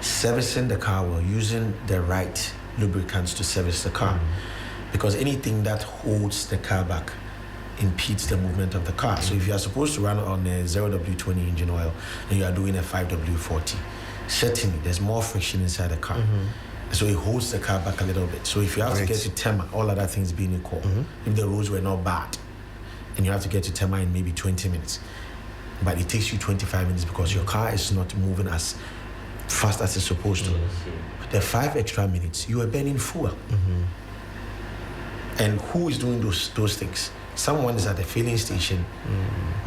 Servicing the car or using the right lubricants to service the car, because anything that holds the car back impedes the movement of the car. So if you are supposed to run on a 0W20 engine oil and you are doing a 5W40, certainly there's more friction inside the car. So it holds the car back a little bit. So if you have to get to Tema, all other things being equal, if the roads were not bad, and you have to get to Tema in maybe 20 minutes, but it takes you 25 minutes because your car is not moving as fast as it's supposed to. The 5 extra minutes, you are burning fuel. And who is doing those things? Someone is at the filling station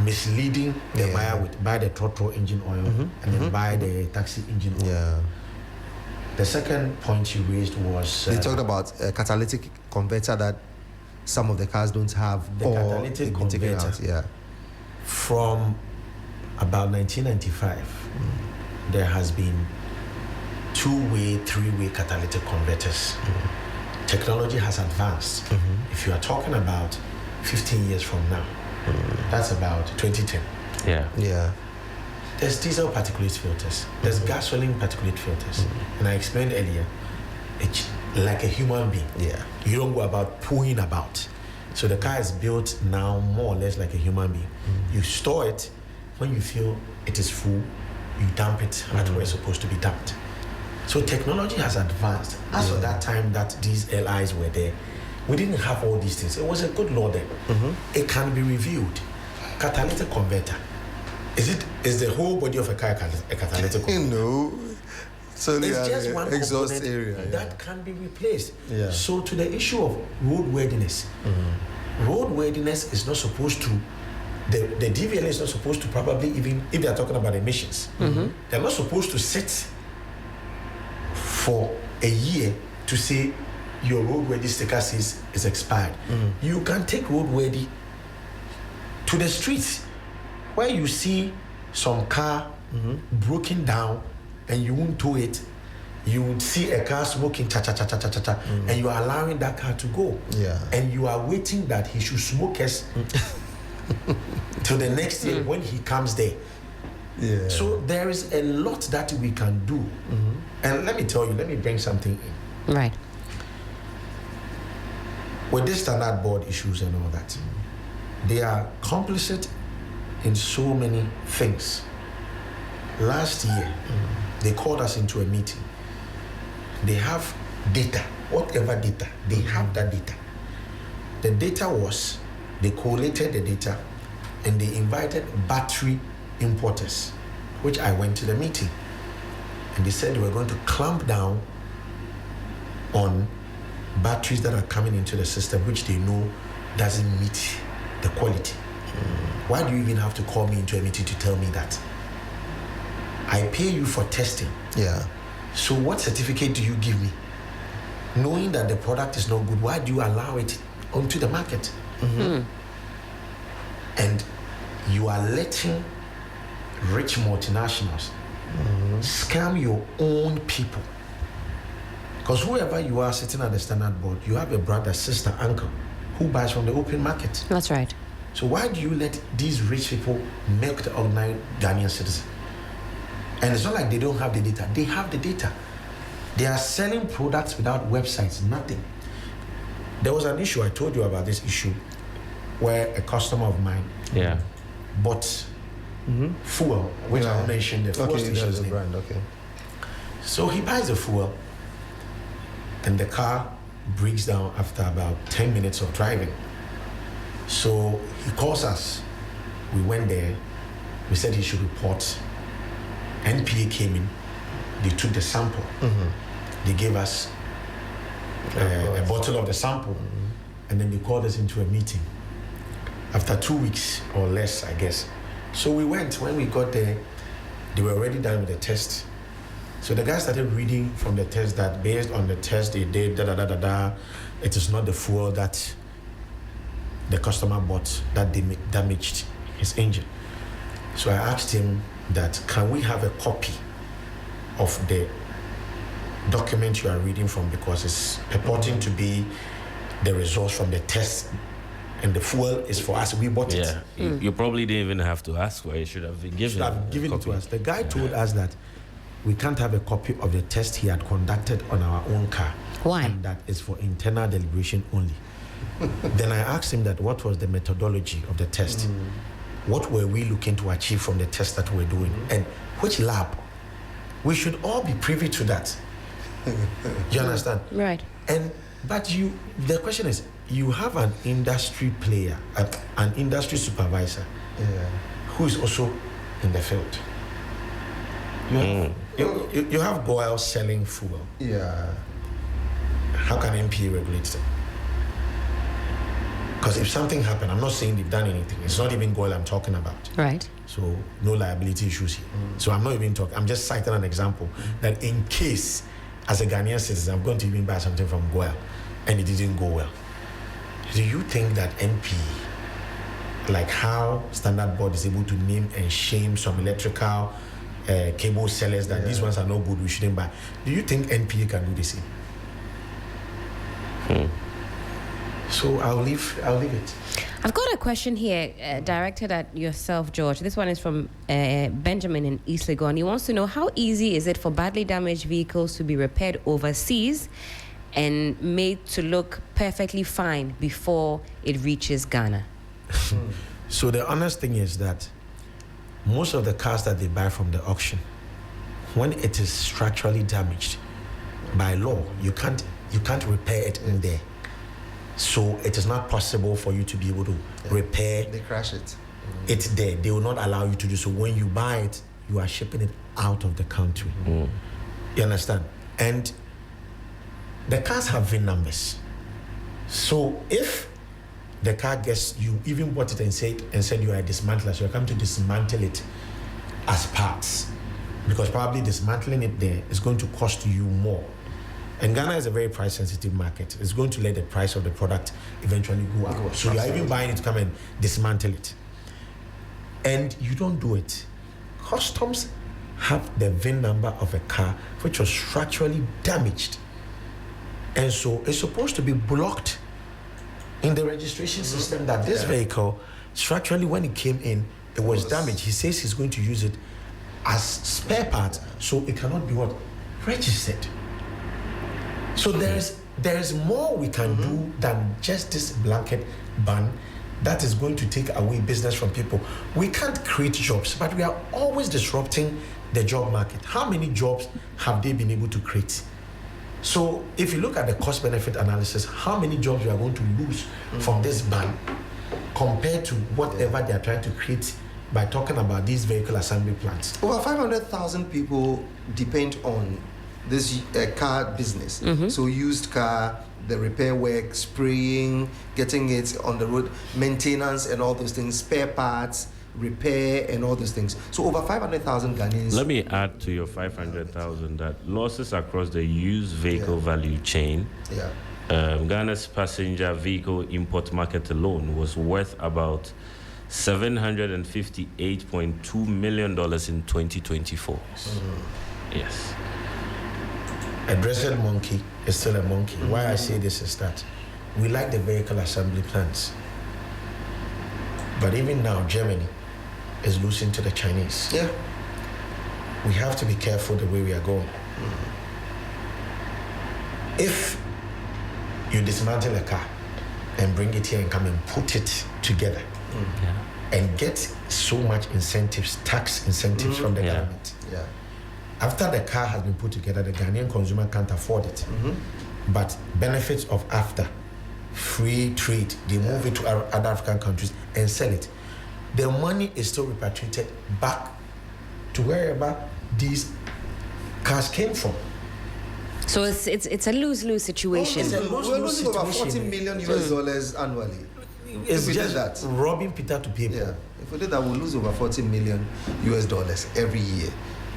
misleading the buyer with buy the throttle engine oil and then buy the taxi engine oil. The second point you raised was they talked about a catalytic converter that some of the cars don't have. The catalytic converter. From about 1995, there has been 2-way, 3-way catalytic converters. Technology has advanced. If you are talking about 15 years from now, that's about 2010. There's diesel particulate filters. There's gasoline particulate filters. And I explained earlier, it's like a human being. You don't go about pulling about. So the car is built now more or less like a human being. You store it. When you feel it is full, you dump it at where it's supposed to be dumped. So technology has advanced. As of that time that these LIs were there, we didn't have all these things. It was a good law then. It can be reviewed. Catalytic converter. Is the whole body of a car a catalytic converter? No. So it's just one exhaust component area that can be replaced. So to the issue of roadworthiness, roadworthiness is not supposed to, the DVLA is not supposed to probably even, if they are talking about emissions, they're not supposed to sit for a year to say your roadworthy sticker says is expired. You can take roadworthy to the streets where you see some car broken down and you won't tow it. You would see a car smoking cha-cha-cha-cha-cha-cha, and you are allowing that car to go. And you are waiting that he should smoke us till the next year when he comes there. So there is a lot that we can do. And let me tell you, let me bring something in. Right. With this standard board issues and all that, they are complicit in so many things. Last year, they called us into a meeting. They have data, whatever data, they have that data. The data was, they collated the data and they invited battery importers which I went to the meeting. And they said they were going to clamp down on batteries that are coming into the system, which they know doesn't meet the quality. Why do you even have to call me into a meeting to tell me that? I pay you for testing. Yeah. So what certificate do you give me? Knowing that the product is not good, why do you allow it onto the market? And you are letting rich multinationals scam your own people. Because whoever you are sitting at the standard board, you have a brother, sister, uncle who buys from the open market. That's right. So why do you let these rich people milk the ordinary Ghanaian citizen? And it's not like they don't have the data. They have the data. They are selling products without websites, nothing. There was an issue, I told you about this issue, where a customer of mine bought fuel, which I mentioned the fuel station's name. Brand, okay. So he buys the fuel, and the car breaks down after about 10 minutes of driving. So he calls us. We went there. We said he should report. NPA came in. They took the sample. They gave us a bottle of the sample, and then they called us into a meeting after 2 weeks or less, I guess. So we went. When we got there, they were already done with the test. So the guy started reading from the test that based on the test they did, it is not the fuel that the customer bought that damaged his engine. So I asked him that, can we have a copy of the document you are reading from, because it's purporting to be the results from the test, and the fuel is for us. We bought it. You probably didn't even have to ask for it. Should have been given. Should have given it to us. The guy told us that we can't have a copy of the test he had conducted on our own car. Why? And that is for internal deliberation only. Then I asked him that what was the methodology of the test? What were we looking to achieve from the test that we're doing? And which lab? We should all be privy to that. You understand? Right. But the question is, you have an industry player, an industry supervisor, who is also in the field. You have Goyle selling fuel. Yeah. How can MPA regulate them? Because if something happened, I'm not saying they've done anything. It's not even Goyle I'm talking about. Right. So no liability issues here. So I'm not even talking. I'm just citing an example that in case, as a Ghanaian citizen, I'm going to even buy something from Goyle and it didn't go well. Do you think that NP, like how Standard Board is able to name and shame some electrical cable sellers that these ones are no good, we shouldn't buy? Do you think NPA can do the same? So I'll leave it. I've got a question here directed at yourself, George. This one is from Benjamin in East Legon. He wants to know, how easy is it for badly damaged vehicles to be repaired overseas and made to look perfectly fine before it reaches Ghana? So the honest thing is that most of the cars that they buy from the auction, when it is structurally damaged, by law, you can't repair it in there. So it is not possible for you to be able to repair. They crash it. It's there. They will not allow you to do so. When you buy it, you are shipping it out of the country. You understand? And the cars have VIN numbers. So if the car gets, you even bought it and said you are a dismantler, so you come to dismantle it as parts, because probably dismantling it there is going to cost you more. And Ghana is a very price-sensitive market. It's going to let the price of the product eventually go up. So you're even buying it to come and dismantle it. And you don't do it. Customs have the VIN number of a car which was structurally damaged. And so it's supposed to be blocked in the registration system that this vehicle, structurally when it came in, it was damaged. He says he's going to use it as spare parts, so it cannot be what? Registered. So there is more we can do than just this blanket ban that is going to take away business from people. We can't create jobs, but we are always disrupting the job market. How many jobs have they been able to create? So if you look at the cost-benefit analysis, how many jobs we are going to lose from this ban compared to whatever they are trying to create by talking about these vehicle assembly plants. Over 500,000 people depend on this car business. So used car, the repair work, spraying, getting it on the road, maintenance and all those things, spare parts, repair and all those things. So over 500,000 Ghanaians. Let me add to your 500,000 that losses across the used vehicle value chain. Ghana's passenger vehicle import market alone was worth about $758.2 million in 2024. Yes. A dressed monkey is still a monkey. Why I say this is that we like the vehicle assembly plants. But even now, Germany is losing to the Chinese. Yeah. We have to be careful the way we are going. If you dismantle a car and bring it here and come and put it together and get so much incentives, tax incentives from the government. After the car has been put together, the Ghanaian consumer can't afford it. But benefits of after, free trade, they move it to other African countries and sell it. The money is still repatriated back to wherever these cars came from. So it's a lose-lose situation. We're losing over $40 million US annually. It's just that robbing Peter to pay Paul. Yeah. If we did that, we'll lose over $40 million US every year,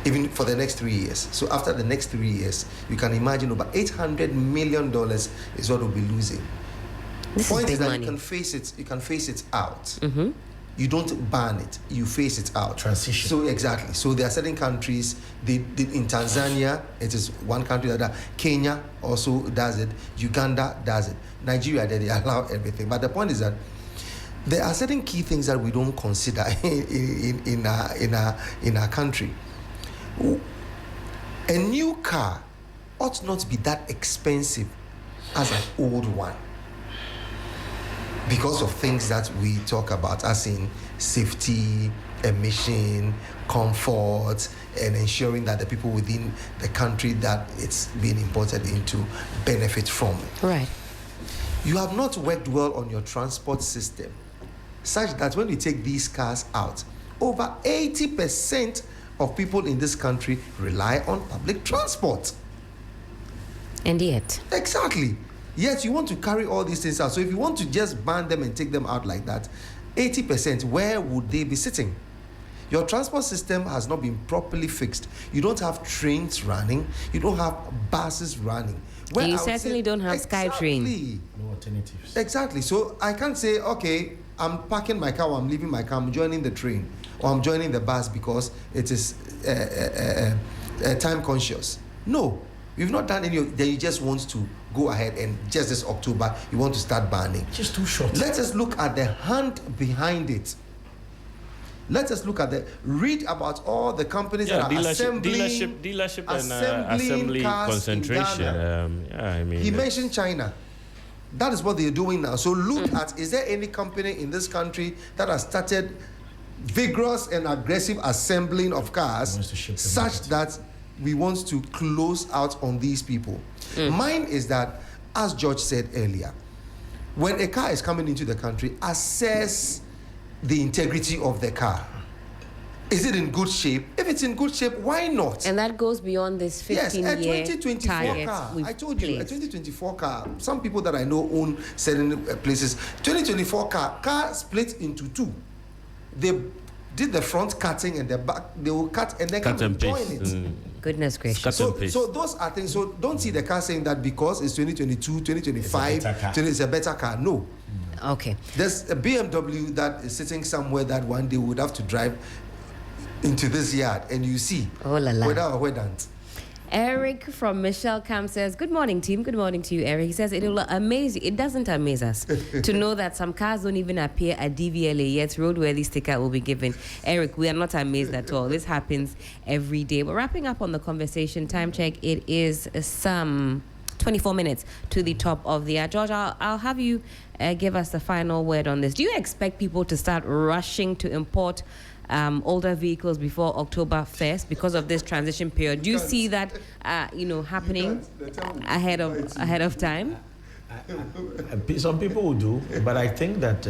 even for the next 3 years. So after the next 3 years, you can imagine over $800 million is what we'll be losing. This Point is big money. You can face it. You can face it out. You don't ban it. You face it out. Transition. So exactly. So there are certain countries. In Tanzania, it is one country that Kenya also does it. Uganda does it. Nigeria, they allow everything. But the point is that there are certain key things that we don't consider in our country. A new car ought not be that expensive as an old one, because of things that we talk about, as in safety, emission, comfort, and ensuring that the people within the country that it's being imported into benefit from it. Right. You have not worked well on your transport system, such that when you take these cars out, over 80% of people in this country rely on public transport. And yet. Exactly. Yet you want to carry all these things out. So if you want to just ban them and take them out like that, 80%, where would they be sitting? Your transport system has not been properly fixed. You don't have trains running. You don't have buses running. And you certainly don't have SkyTrain. No alternatives. Exactly. So I can't say, okay, I'm parking my car or I'm leaving my car, I'm joining the train or I'm joining the bus because it is time conscious. No. You've not done any, then you just want to go ahead and just this October, you want to start banning. Just too short. Let us look at the hand behind it. Let us look at read about all the companies that are assembling and assembly concentration. I mean, he mentioned China. That is what they're doing now. So look at, is there any company in this country that has started vigorous and aggressive assembling of cars such that we want to close out on these people? Mine is that, as George said earlier, when a car is coming into the country, assess the integrity of the car. Is it in good shape? If it's in good shape, why not? And that goes beyond this 15-year yes, a 2024 target car. I told you, a 2024 car. Some people that I know own certain places. 2024 car split into two. They did the front cutting and the back. They will cut and then come and join it. Goodness gracious. So those are things. So don't see the car saying that because it's 2022, 2025, it's a better car. No. Okay. There's a BMW that is sitting somewhere that one day we would have to drive into this yard, and you see whether or whether. Eric from Michelle Camp says, good morning, team. Good morning to you, Eric. He says, it will amaze you. It doesn't amaze us to know that some cars don't even appear at DVLA, yet roadworthy sticker will be given. Eric, we are not amazed at all. This happens every day. But wrapping up on the conversation, time check, it is some 24 minutes to the top of the hour. George, I'll have you give us the final word on this. Do you expect people to start rushing to import older vehicles before October 1st because of this transition period? Do you see that happening ahead of time? Some people will do, but I think that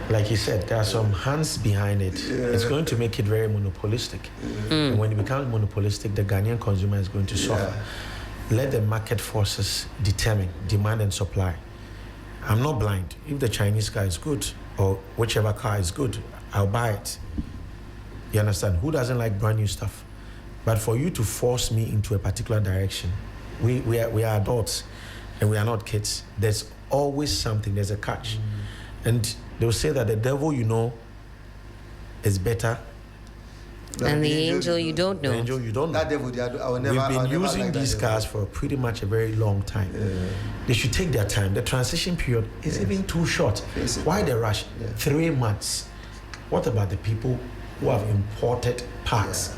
like you said, there are some hands behind it. It's going to make it very monopolistic. And when it becomes monopolistic, the Ghanaian consumer is going to suffer. Let the market forces determine demand and supply. I'm not blind. If the Chinese car is good, or whichever car is good, I'll buy it. You understand? Who doesn't like brand new stuff? But for you to force me into a particular direction, we are adults and we are not kids. There's always something, there's a catch. And they'll say that the devil you know is better and the angel you don't know. The angel you don't know. That devil, I will never. We've been using these cars for pretty much a very long time. They should take their time. The transition period is even too short. Why the rush? 3 months. What about the people who have imported parts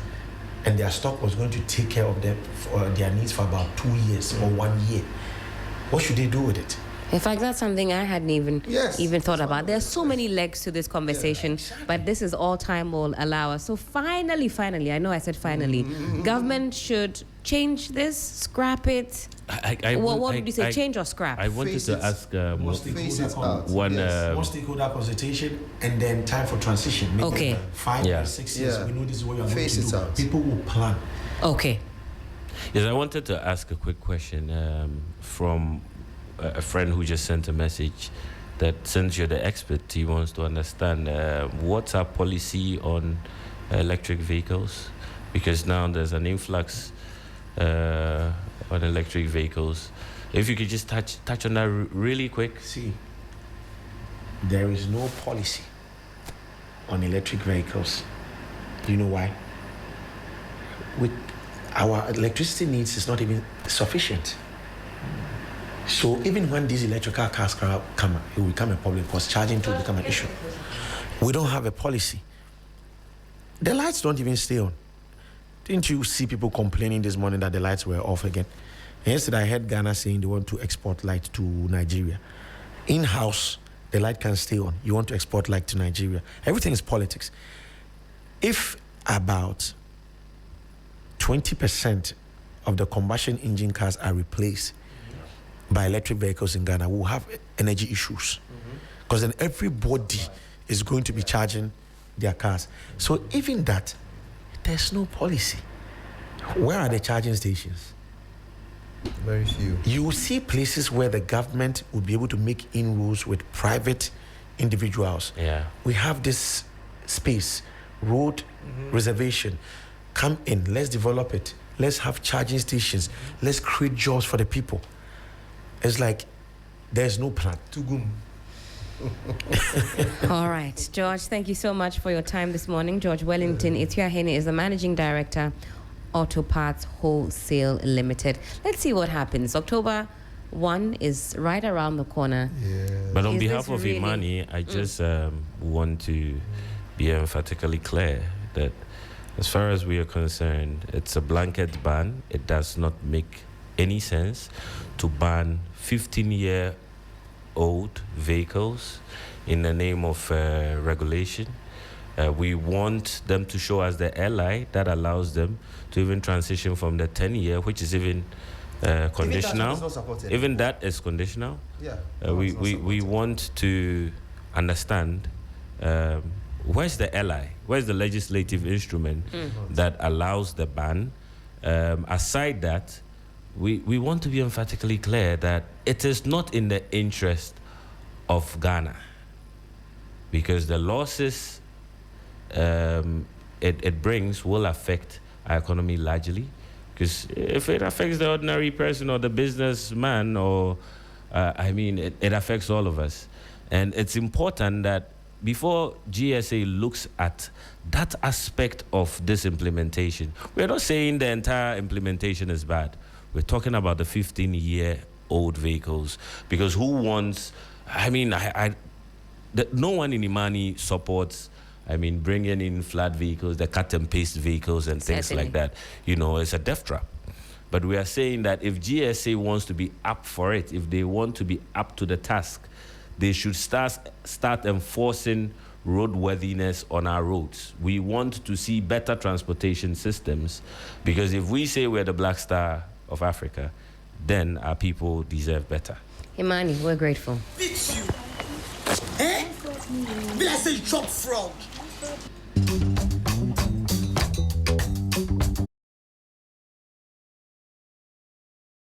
and their stock was going to take care of them for their needs for about 2 years or 1 year? What should they do with it? In fact, that's something I hadn't even thought about. There's so many legs to this conversation, but this is all time will allow us. So finally, I know I said finally, government should change this, scrap it. What did you say, change or scrap? I wanted to ask More stakeholder consultation and then time for transition. Maybe 5 or 6 years, we know this is what you're going to do. People will plan. Okay. Yes, I wanted to ask a quick question from a friend who just sent a message that since you're the expert, he wants to understand what's our policy on electric vehicles, because now there's an influx on electric vehicles. If you could just touch on that really quick. See, there is no policy on electric vehicles. Do you know why? With our electricity needs is not even sufficient. So even when these electrical cars come, it will become a problem because charging will become an issue. We don't have a policy. The lights don't even stay on. Didn't you see people complaining this morning that the lights were off again? Yesterday I heard Ghana saying they want to export light to Nigeria. In-house, the light can stay on. You want to export light to Nigeria. Everything is politics. If about 20% of the combustion engine cars are replaced by electric vehicles in Ghana, we'll have energy issues. Because then everybody is going to be charging their cars. So even that, there's no policy. Where are the charging stations? Very few. You will see places where the government will be able to make inroads with private individuals. We have this space, road reservation. Come in, let's develop it. Let's have charging stations. Let's create jobs for the people. It's like there's no plan. Tugum. All right, George, thank you so much for your time this morning. George Wellington Etiahene is the Managing Director, Auto Parts Wholesale Limited. Let's see what happens. October 1 is right around the corner. But on behalf of Imani, I just want to be emphatically clear that as far as we are concerned, it's a blanket ban. It does not make any sense to ban 15-year-old vehicles in the name of regulation. We want them to show us the ally that allows them to even transition from the 10-year, which is even conditional. Even that is conditional. We want to understand where's the ally, where's the legislative instrument that allows the ban. Aside that, we want to be emphatically clear that it is not in the interest of Ghana, because the losses it brings will affect our economy largely. Because if it affects the ordinary person or the businessman, or it affects all of us. And it's important that before GSA looks at that aspect of this implementation, we're not saying the entire implementation is bad. We're talking about the 15-year-old vehicles, because who wants? No one in Imani supports. Bringing in flat vehicles, the cut and paste vehicles and things like that. It's a death trap. But we are saying that if GSA wants to be up for it, if they want to be up to the task, they should start enforcing roadworthiness on our roads. We want to see better transportation systems, because if we say we're the Black Star of Africa, then our people deserve better. Imani, we're grateful. Be like say you chop frog.